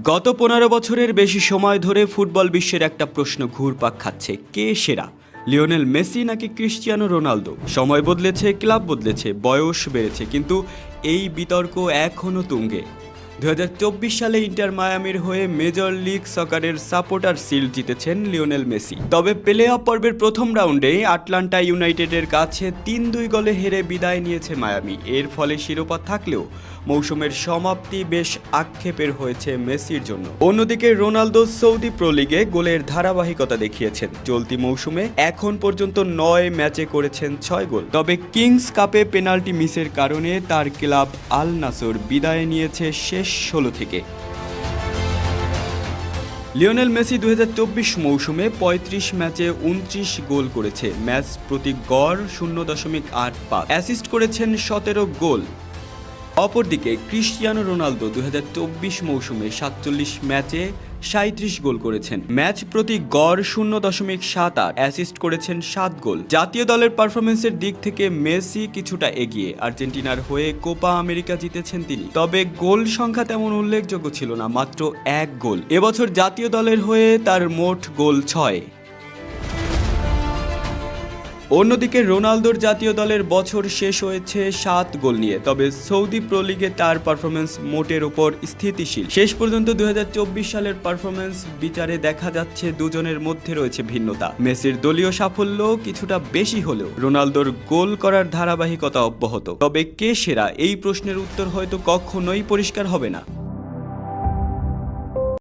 গত ১৫ বছরের বেশি সময় ধরে ফুটবল বিশ্বের একটা প্রশ্ন ঘুরপাক খাচ্ছে, কে সেরা, লিওনেল মেসি নাকি ক্রিস্টিয়ানো রোনালদো? সময় বদলেছে, ক্লাব বদলেছে, বয়স বেড়েছে, কিন্তু এই বিতর্ক এখনও তুঙ্গে। ২০২৪ সালে ইন্টার মায়ামির হয়ে মেজর লিগ সকারের সাপোর্টার শিল্ড জিতেছেন লিওনেল মেসি। তবে প্লে অফ পর্বের প্রথম রাউন্ডে আটলান্টা ইউনাইটেডের কাছে ৩-২ গোলে হেরে বিদায় নিয়েছে মায়ামি। এর ফলে শিরোপা থাকলেও মৌসুমের সমাপ্তি বেশ আক্ষেপের হয়েছে মেসির জন্য। অন্যদিকে রোনালদো সৌদি প্রো লিগে গোলের ধারাবাহিকতা দেখিয়েছেন। চলতি মৌসুমে এখন পর্যন্ত ৯ ম্যাচে করেছেন ৬ গোল। তবে কিংস কাপে পেনাল্টি মিসের কারণে তার ক্লাব আল নাসর বিদায় নিয়েছে শেষ ১৬ থেকে। লিওনেল মেসি ২০২৪ মৌসুমে ৩৫ ম্যাচে ২৯ গোল করেছে। ম্যাচ প্রতি গড় ০.৮৫, অ্যাসিস্ট করেছেন ১৭ গোল। অপরদিকে ক্রিস্টিয়ানো রোনালদো ২০২৪ মৌসুমে ৪৭ ম্যাচে ৩৭ গোল করেছেন। ম্যাচ প্রতি গড় ০.৭৮, অ্যাসিস্ট করেছেন ৭ গোল। জাতীয় দলের পারফরমেন্সের দিক থেকে মেসি কিছুটা এগিয়ে। আর্জেন্টিনার হয়ে কোপা আমেরিকা জিতেছেন তিনি। তবে গোল সংখ্যা তেমন উল্লেখযোগ্য ছিল না, মাত্র ১ গোল। এবছর জাতীয় দলের হয়ে তার মোট গোল ৬। অন্যদিকে রোনালদোর জাতীয় দলের বছর শেষ হয়েছে ৭ গোল নিয়ে। তবে সৌদি প্রো লিগে তার পারফরমেন্স মোটের ওপর স্থিতিশীল। শেষ পর্যন্ত ২০২৪ সালের পারফরমেন্স বিচারে দেখা যাচ্ছে দুজনের মধ্যে রয়েছে ভিন্নতা। মেসির দলীয় সাফল্য কিছুটা বেশি হলেও রোনালদোর গোল করার ধারাবাহিকতা অব্যাহত। তবে কে সেরা, এই প্রশ্নের উত্তর হয়তো কখনোই পরিষ্কার হবে না।